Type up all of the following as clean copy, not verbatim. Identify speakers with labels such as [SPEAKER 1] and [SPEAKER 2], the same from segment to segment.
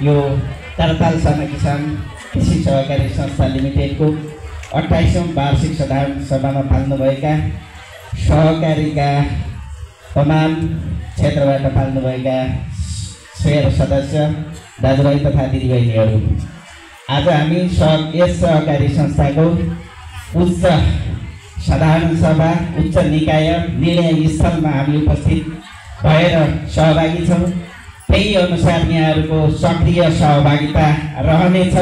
[SPEAKER 1] यो करताल सर्न किसान कृषि सहकारी संस्था लिमिटेडको 28औं वार्षिक साधारण सभामा पाल्नुभएका सहकारीका तमाम क्षेत्रबाट पाल्नुभएका शेयर सदस्य दाजुभाइ तथा दिदीबहिनीहरू, आज हामी यस सहकारी संस्थाको उच्च साधारण सभा उच्च निकाय निर्णय स्थलमा हामी उपस्थित भएर सहभागी छौँ। त्यही अनुसार यहाँहरूको सक्रिय सहभागिता रहनेछ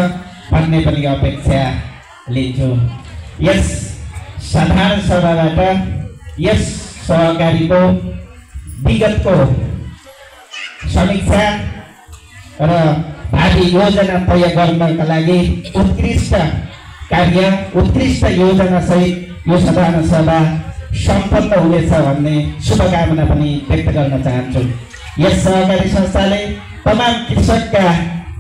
[SPEAKER 1] भन्ने पनि अपेक्षा लिन्छु। यस साधारण सभाबाट यस सहकारीको विगतको समीक्षा र भावी योजना तय गर्नका लागि उत्कृष्ट कार्य उत्कृष्ट योजना सहित यो साधारण सभा सम्पन्न हुनेछ भन्ने शुभकामना पनि व्यक्त गर्न चाहन्छु। यस सहकारी संस्थाले तमाम कृषकका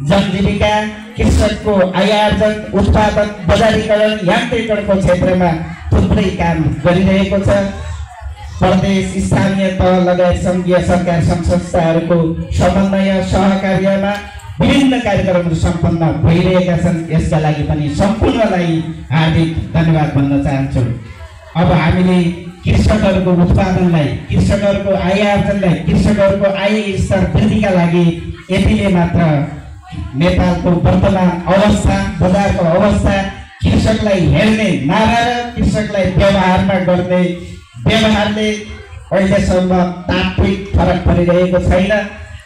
[SPEAKER 1] जनजीविका, कृषकको आय आर्जन, उत्पादन, बजारीकरण, यान्त्रिकरणको क्षेत्रमा थुप्रै काम गरिरहेको छ। प्रदेश, स्थानीय तह लगायत सङ्घीय सरकार सङ्घ संस्थाहरूको समन्वय सहकार्यमा विभिन्न कार्यक्रमहरू सम्पन्न भइरहेका छन्। यसका लागि पनि सम्पूर्णलाई हार्दिक धन्यवाद भन्न चाहन्छु। अब हामीले कृषकहरूको उत्पादनलाई, कृषकहरूको आय आर्जनलाई, कृषकहरूको आय स्तर वृद्धिका लागि यतिले मात्र नेपालको वर्तमान अवस्था, बजारको अवस्था, कृषकलाई हेर्ने नारा र कृषकलाई व्यवहारमा गर्ने व्यवहारले अहिलेसम्म तात्विक फरक परिरहेको छैन।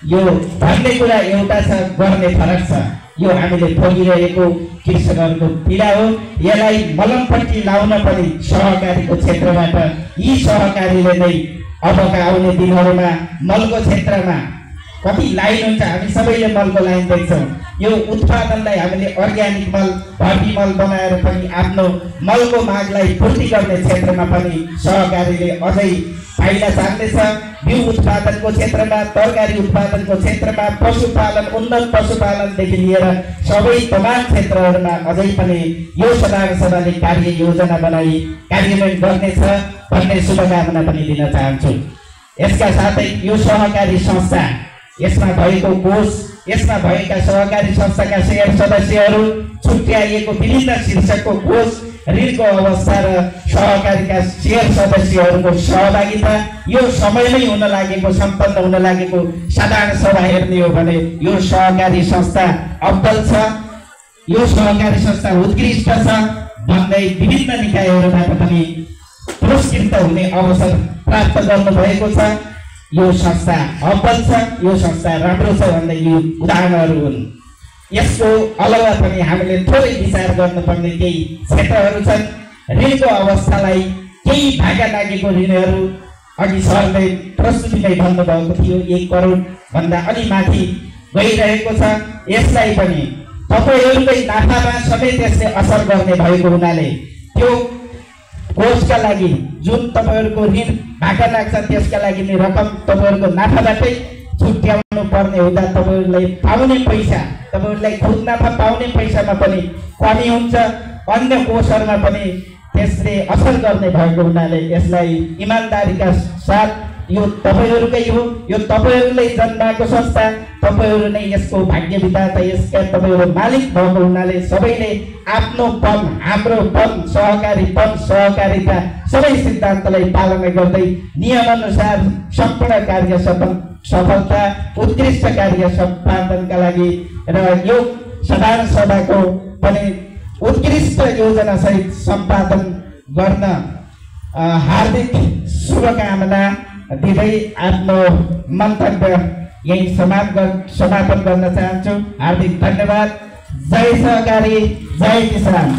[SPEAKER 1] यो भन्ने कुरा एउटा छ, गर्ने फरक छ। यो हामीले भोगिरहेको कृषकहरूको पीडा हो। यसलाई मलमपट्टि लाउन पनि सहकारीको क्षेत्रबाट यी सहकारीले नै अबका आउने दिनहरूमा मलको क्षेत्रमा कति लाइन हुन्छ, हामी सबैले मलको लाइन देख्छौँ। यो उत्पादनलाई हामीले अर्ग्यानिक मल, भर्टी मल बनाएर पनि आफ्नो मलको मागलाई पूर्ति गर्ने क्षेत्रमा पनि सहकारीले अझै पाइला चाल्नेछ। बिउ उत्पादनको क्षेत्रमा, तरकारी उत्पादनको क्षेत्रमा, पशुपालन, उन्नत पशुपालनदेखि लिएर सबै तमाम क्षेत्रहरूमा अझै पनि यो साधारण सभाले कार्य योजना बनाई कार्यान्वयन गर्नेछ भन्ने शुभकामना पनि दिन चाहन्छु। यसका साथै यो सहकारी संस्था, यसमा भएको कोष, यसमा भएका सहकारी संस्थाका शेयर सदस्यहरू, छुट्याइएको विभिन्न शीर्षकको कोष, ऋणको अवस्था र सहकारीका शेयर सदस्यहरूको सहभागिता यो समयमै हुन लागेको, सम्पन्न हुन लागेको साधारण सभा हेर्ने हो भने यो सहकारी संस्था अब्बल छ, यो सहकारी संस्था उत्कृष्ट छ भन्दै विभिन्न निकायहरूबाट पनि पुरस्कृत हुने अवसर प्राप्त गर्नुभएको छ। यो संस्था अब्बल छ, यो संस्था राम्रो छ भन्ने यी उदाहरणहरू हुन्। यसको अलावा पनि हामीले थोरै विचार गर्नुपर्ने केही क्षेत्रहरू छन्। ऋणको अवस्थालाई केही भागा लागेको ऋणहरू अघि सरले प्रस्तुतिमै भन्नुभएको थियो 1 करोड भन्दा अलि माथि गइरहेको छ। यसलाई पनि तपाईँहरूकै नाफामा समेत यसले असर गर्ने भएको हुनाले त्यो कोषका लागि जुन तपाईँहरूको ऋण भागा लाग्छ त्यसका लागि नै रकम तपाईँहरूको नाफाबाटै छुट्याउनु पर्ने हुँदा तपाईँहरूलाई पाउने पैसा, तपाईँहरूलाई खुद नाफा पाउने पैसामा पनि कमी हुन्छ। अन्य कोषहरूमा पनि त्यसले असर गर्ने भएको हुनाले यसलाई इमानदारीका साथ, यो तपाईँहरूकै हो, यो तपाईँहरूले जन्माएको संस्था, तपाईँहरू नै यसको भाग्य विधाता, यसका तपाईँहरू मालिक भएको हुनाले सबैले आफ्नो पन, हाम्रो पन, सहकारी पन, सहकारिता सबै सिद्धान्तलाई पालना गर्दै नियमअनुसार सम्पूर्ण कार्य सफलता, उत्कृष्ट कार्य सम्पादनका लागि र यो साधारण सभाको पनि उत्कृष्ट योजना सहित सम्पादन गर्न हार्दिक शुभकामना दिँदै आफ्नो मन्तव्य यही समापन गर्न चाहन्छु। हार्दिक धन्यवाद। जय सहकारी, जय किसान।